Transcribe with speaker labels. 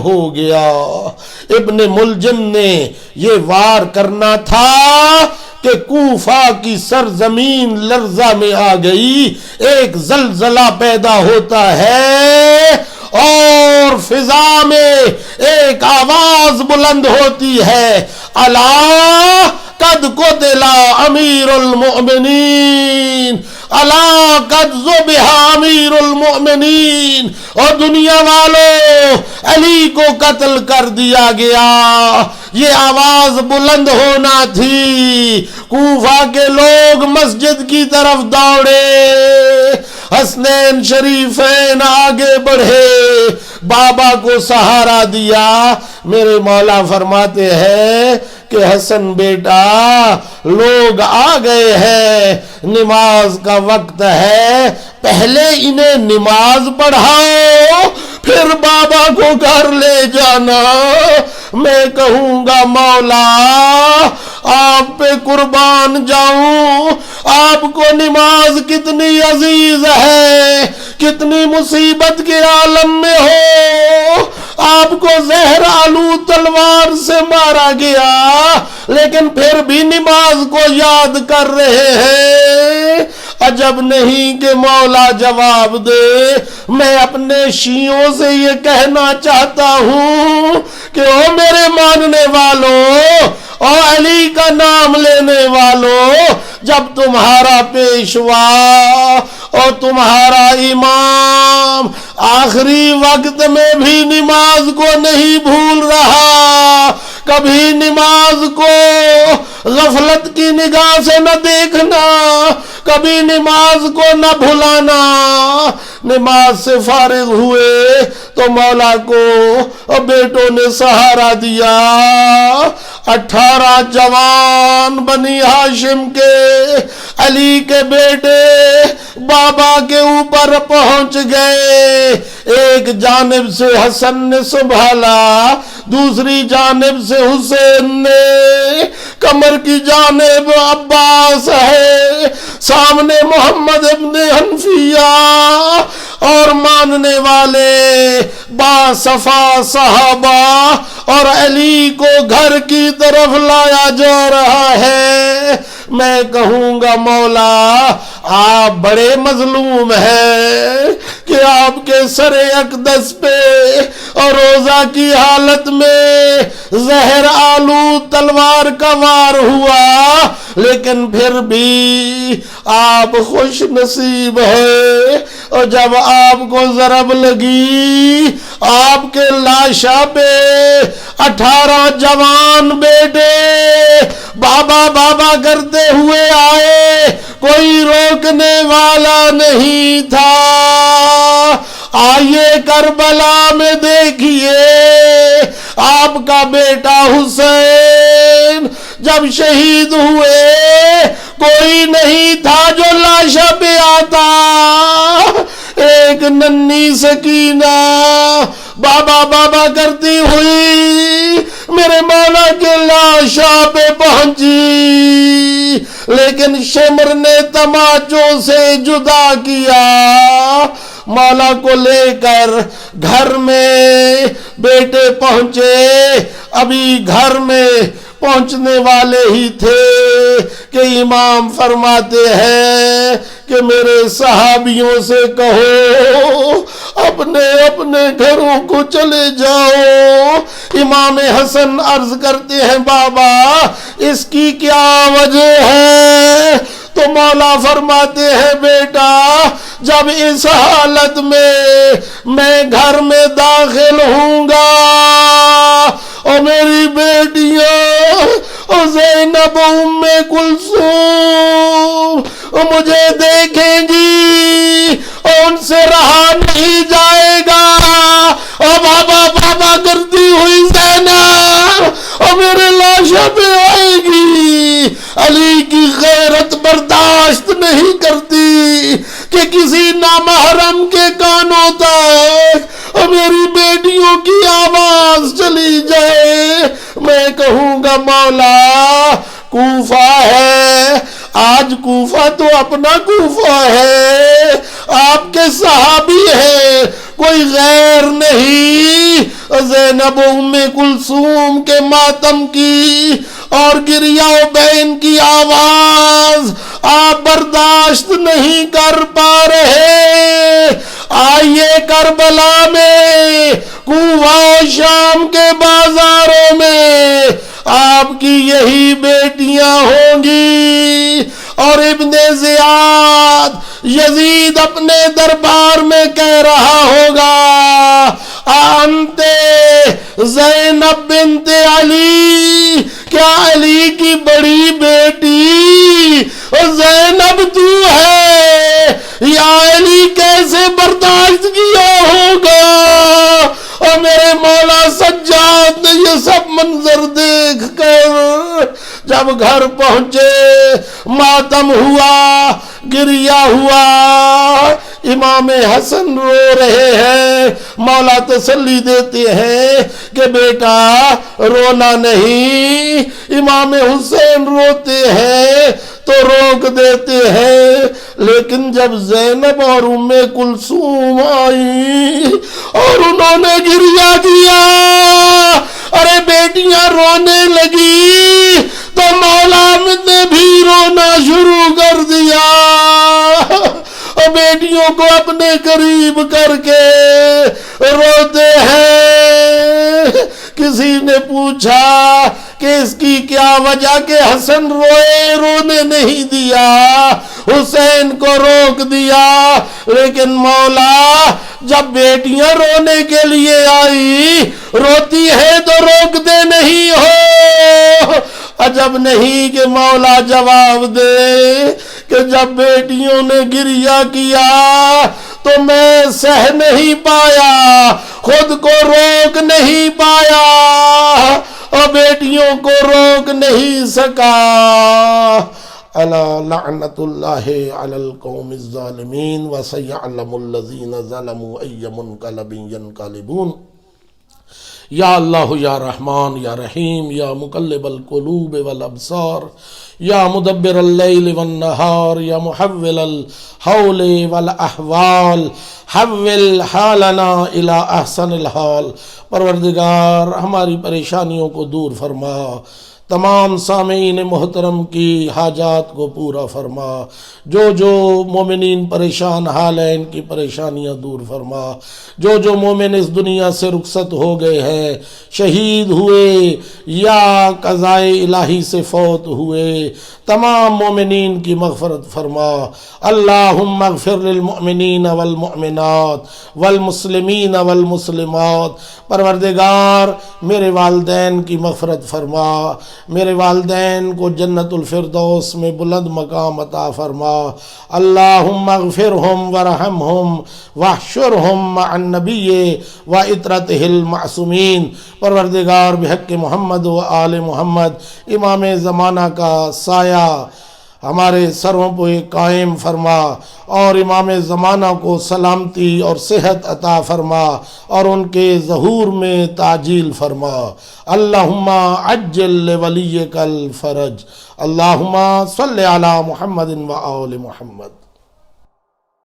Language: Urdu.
Speaker 1: ہو گیا۔ ابن ملجم نے یہ وار کرنا تھا کہ کوفہ کی سرزمین لرزہ میں آ گئی، ایک زلزلہ پیدا ہوتا ہے اور فضا میں ایک آواز بلند ہوتی ہے، الا قد قتل امیر المؤمنین، الا قد ذبح امیر المؤمنین، اور دنیا والوں علی کو قتل کر دیا گیا۔ یہ آواز بلند ہونا تھی۔ کوفہ کے لوگ مسجد کی طرف دوڑے، حسنین شریفین آگے بڑھے، بابا کو سہارا دیا۔ میرے مولا فرماتے ہیں کہ حسن بیٹا لوگ آ گئے ہیں، نماز کا وقت ہے، پہلے انہیں نماز پڑھاؤ پھر بابا کو گھر لے جانا۔ میں کہوں گا مولا آپ پہ قربان جاؤں، آپ کو نماز کتنی عزیز ہے، کتنی مصیبت کے عالم میں ہو، آپ کو زہر آلود تلوار سے مارا گیا لیکن پھر بھی نماز کو یاد کر رہے ہیں۔ عجب نہیں کہ مولا جواب دے۔ میں اپنے شیعوں سے یہ کہنا چاہتا ہوں کہ او میرے ماننے والوں اور علی کا نام لینے والوں، جب تمہارا پیشوا اور تمہارا امام آخری وقت میں بھی نماز کو نہیں بھول رہا، کبھی نماز کو غفلت کی نگاہ سے نہ دیکھنا، کبھی نماز کو نہ بھلانا، نماز سے فارغ ہوئے تو مولا کو بیٹوں نے سہارا دیا۔ 18 جوان بنی ہاشم کے علی کے بیٹے بابا کے اوپر پہنچ گئے۔ ایک جانب سے حسن نے سنبھالا، دوسری جانب سے حسین نے، کمر کی جانب عباس ہے، سامنے محمد ابن حنفیہ، اور ماننے والے باصفا صحابہ، اور علی کو گھر کی طرف لایا جا رہا ہے۔ میں کہوں گا مولا آپ بڑے مظلوم ہیں کہ آپ کے سر اقدس پہ اور روزہ کی حالت میں زہر آلود تلوار کا وار ہوا، لیکن پھر بھی آپ خوش نصیب ہیں، اور جب آپ کو ضرب لگی آپ کے لاشا پہ 18 جوان بیٹے بابا بابا کرتے ہوئے آئے، کوئی روکنے والا نہیں تھا۔ آئیے کربلا میں دیکھیے آپ کا بیٹا حسین جب شہید ہوئے کوئی نہیں تھا جو لاشا پہ آتا، ایک ننھی سکینہ بابا بابا کرتی ہوئی میرے مولا کے لاشا پہ پہنچی، لیکن شمر نے تماچوں سے جدا کیا۔ مولا کو لے کر گھر میں بیٹے پہنچے، ابھی گھر میں پہنچنے والے ہی تھے کہ امام فرماتے ہیں کہ میرے صحابیوں سے کہو اپنے اپنے گھروں کو چلے جاؤ۔ امام حسن عرض کرتے ہیں بابا اس کی کیا وجہ ہے؟ تو مولا فرماتے ہیں بیٹا جب اس حالت میں گھر میں داخل ہوں گا اور میری بیٹیاں اور زینب ام کلثوم مجھے دیکھیں گی اور ان سے رہا نہیں جائے گا، اور بابا بابا کرتی ہوئی زینب اور میرے لاشا پہ آئے گی۔ علی کی غیرت برداشت نہیں کرتی کہ کسی نامحرم کے کانوں تک اور میری بیٹیوں کی آواز چلی جائے۔ میں کہوں گا مولا کوفہ ہے، آج کوفہ تو اپنا کوفہ ہے، آپ کے صحابی ہیں، کوئی غیر نہیں۔ زینب ام کلثوم کے ماتم کی اور گریہ بین کی آواز آپ برداشت نہیں کر پا رہے۔ آئیے کربلا میں، کوفہ و شام کے بازاروں میں آپ کی یہی بیٹیاں ہوں گی، اور ابن زیاد یزید اپنے دربار میں کہہ رہا ہوگا انتے زینب بنت علی، کیا علی کی بڑی بیٹی زینب تو ہے؟ یا علی کیسے برداشت کیا ہوگا؟ اور میرے مولا سجاد نے یہ سب منظر دیکھ کر جب گھر پہنچے، ماتم ہوا، گریہ ہوا، امام حسن رو رہے ہیں، مولا تسلی دیتے ہیں کہ بیٹا رونا نہیں۔ امام حسین روتے ہیں تو روک دیتے ہیں، لیکن جب زینب اور ام کلثوم آئی اور انہوں نے گریہ کیا، ارے بیٹیاں رونے لگی تو مولا نے بھی رونا شروع کر دیا، اور بیٹیوں کو اپنے قریب کر کے روتے ہیں۔ کسی نے پوچھا کہ اس کی کیا وجہ کہ حسن روئے، رونے نہیں دیا، حسین کو روک دیا، لیکن مولا جب بیٹیاں رونے کے لیے آئی، روتی ہے تو روکتے نہیں ہو۔ عجب نہیں کہ مولا جواب دے کہ جب بیٹیوں نے گریہ کیا تو میں سہ نہیں پایا، خود کو روک نہیں پایا، اور بیٹیوں کو روک نہیں سکا۔ الا لعنت اللہ علی القوم الظالمین وسیعلم الذین ظلموا ای منقلب ینقلبون۔ یا اللہ یا رحمان یا رحیم یا مقلب القلوب والابصار یا مدبر اللیل والنہار یا محول الحول والاحوال حول حالنا الی احسن الحال۔ پروردگار ہماری پریشانیوں کو دور فرما، تمام سامعین محترم کی حاجات کو پورا فرما، جو مومنین پریشان حال ہیں ان کی پریشانیاں دور فرما، جو مومن اس دنیا سے رخصت ہو گئے ہیں، شہید ہوئے یا قضائے الہی سے فوت ہوئے، تمام مومنین کی مغفرت فرما۔ اللہم اغفر للمؤمنین والمؤمنات والمسلمین والمسلمات۔ پروردگار میرے والدین کی مغفرت فرما، میرے والدین کو جنت الفردوس میں بلند مقام عطا فرما۔ اللہم اغفرہم ورحمہم واحشرہم مع النبی وعطرتہ المعصومین۔ پروردگار بحق محمد و آل محمد امام زمانہ کا سایہ ہمارے سروں پہ قائم فرما، اور امام زمانہ کو سلامتی اور صحت عطا فرما، اور ان کے ظہور میں تعجیل فرما۔ اللہم عجل لولیک الفرج۔ اللہم صلی علی محمد و آل محمد۔